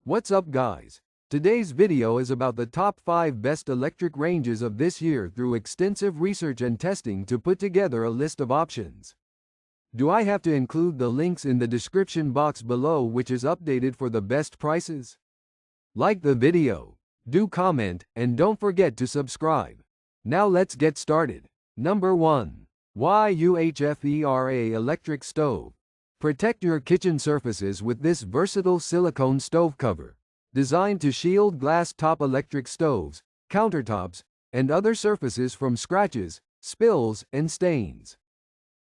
What's up guys? Today's video is about the top 5 best electric ranges of this year through extensive research and testing to put together a list of options. Do I have to include the links in the description box below which is updated for the best prices? Like the video, do comment, and don't forget to subscribe. Now let's get started. Number 1. YUHFERA Electric Stove. Protect your kitchen surfaces with this versatile silicone stove cover, designed to shield glass-top electric stoves, countertops, and other surfaces from scratches, spills, and stains.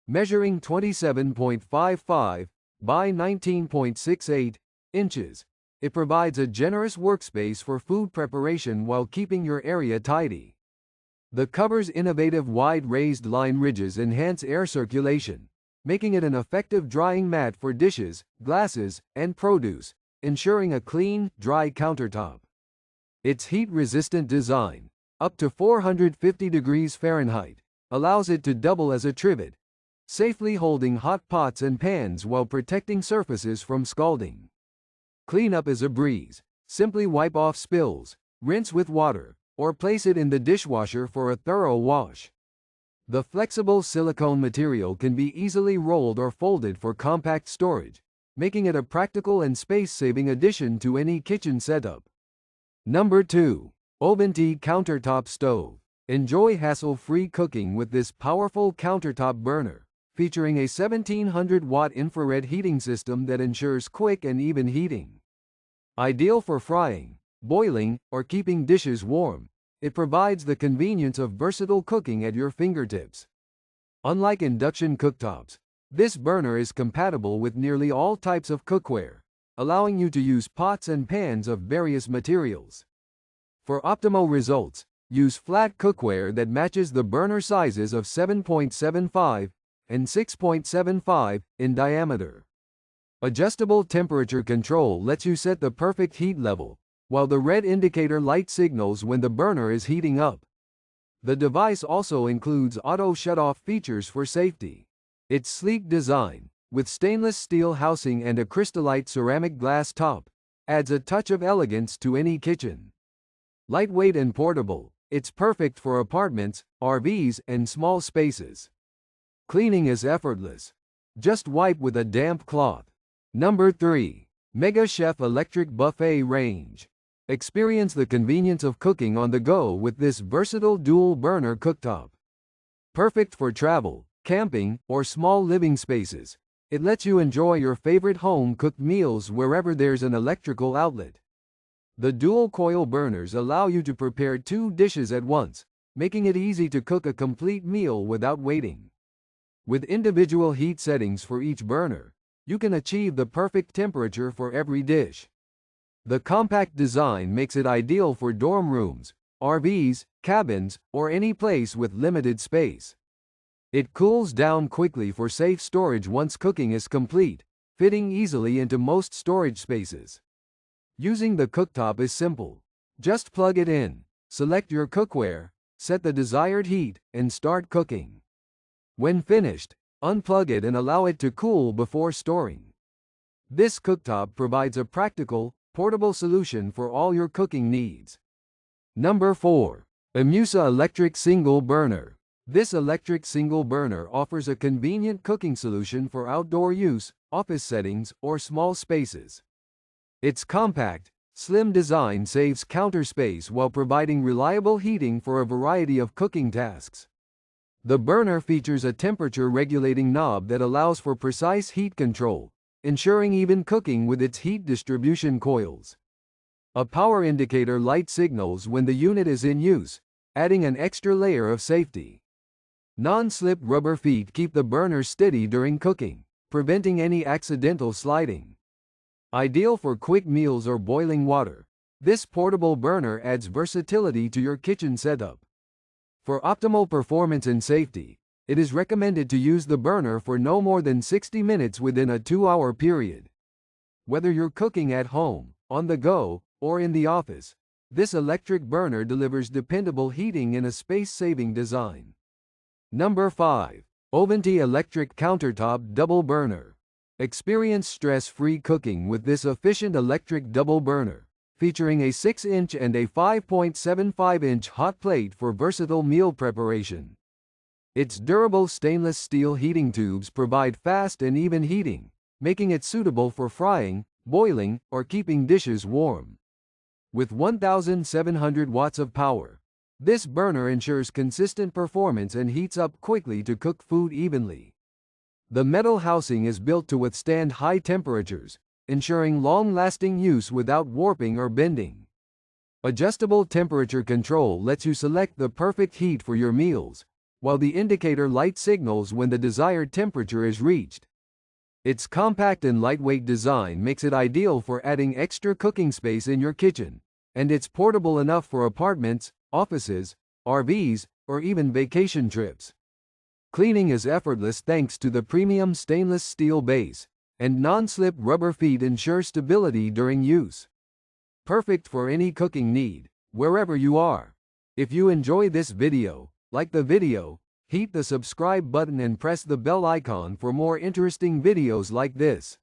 Measuring 27.55 by 19.68 inches, it provides a generous workspace for food preparation while keeping your area tidy. The cover's innovative wide raised line ridges enhance air circulation, making it an effective drying mat for dishes, glasses, and produce, ensuring a clean, dry countertop. Its heat-resistant design, up to 450 degrees Fahrenheit, allows it to double as a trivet, safely holding hot pots and pans while protecting surfaces from scalding. Cleanup is a breeze. Simply wipe off spills, rinse with water, or place it in the dishwasher for a thorough wash. The flexible silicone material can be easily rolled or folded for compact storage, making it a practical and space-saving addition to any kitchen setup. Number 2. OVENTE Countertop Stove. Enjoy hassle-free cooking with this powerful countertop burner, featuring a 1700-watt infrared heating system that ensures quick and even heating. Ideal for frying, boiling, or keeping dishes warm, it provides the convenience of versatile cooking at your fingertips. Unlike induction cooktops, this burner is compatible with nearly all types of cookware, allowing you to use pots and pans of various materials. For optimal results, use flat cookware that matches the burner sizes of 7.75 and 6.75 in diameter. Adjustable temperature control lets you set the perfect heat level, while the red indicator light signals when the burner is heating up. The device also includes auto shut-off features for safety. Its sleek design, with stainless steel housing and a crystallite ceramic glass top, adds a touch of elegance to any kitchen. Lightweight and portable, it's perfect for apartments, RVs, and small spaces. Cleaning is effortless. Just wipe with a damp cloth. Number 3. MegaChef Electric Buffet Range. Experience the convenience of cooking on the go with this versatile dual-burner cooktop. Perfect for travel, camping, or small living spaces, it lets you enjoy your favorite home-cooked meals wherever there's an electrical outlet. The dual-coil burners allow you to prepare 2 dishes at once, making it easy to cook a complete meal without waiting. With individual heat settings for each burner, you can achieve the perfect temperature for every dish. The compact design makes it ideal for dorm rooms, RVs, cabins, or any place with limited space. It cools down quickly for safe storage once cooking is complete, fitting easily into most storage spaces. Using the cooktop is simple. Just plug it in, select your cookware, set the desired heat, and start cooking. When finished, unplug it and allow it to cool before storing. This cooktop provides a practical, portable solution for all your cooking needs. Number 4. IMUSA Electric Single Burner. This electric single burner offers a convenient cooking solution for outdoor use, office settings, or small spaces. Its compact, slim design saves counter space while providing reliable heating for a variety of cooking tasks. The burner features a temperature-regulating knob that allows for precise heat control, ensuring even cooking with its heat distribution coils. A power indicator light signals when the unit is in use, adding an extra layer of safety. Non-slip rubber feet keep the burner steady during cooking, preventing any accidental sliding. Ideal for quick meals or boiling water, this portable burner adds versatility to your kitchen setup. For optimal performance and safety, it is recommended to use the burner for no more than 60 minutes within a 2-hour period. Whether you're cooking at home, on the go, or in the office, this electric burner delivers dependable heating in a space-saving design. Number 5. OVENTE Electric Countertop Double Burner. Experience stress-free cooking with this efficient electric double burner, featuring a 6-inch and a 5.75-inch hot plate for versatile meal preparation. Its durable stainless steel heating tubes provide fast and even heating, making it suitable for frying, boiling, or keeping dishes warm. With 1,700 watts of power, this burner ensures consistent performance and heats up quickly to cook food evenly. The metal housing is built to withstand high temperatures, ensuring long-lasting use without warping or bending. Adjustable temperature control lets you select the perfect heat for your meals, while the indicator light signals when the desired temperature is reached. Its compact and lightweight design makes it ideal for adding extra cooking space in your kitchen, and it's portable enough for apartments, offices, RVs, or even vacation trips. Cleaning is effortless thanks to the premium stainless steel base, and non-slip rubber feet ensure stability during use. Perfect for any cooking need, wherever you are. If you enjoy this video, like the video, hit the subscribe button and press the bell icon for more interesting videos like this.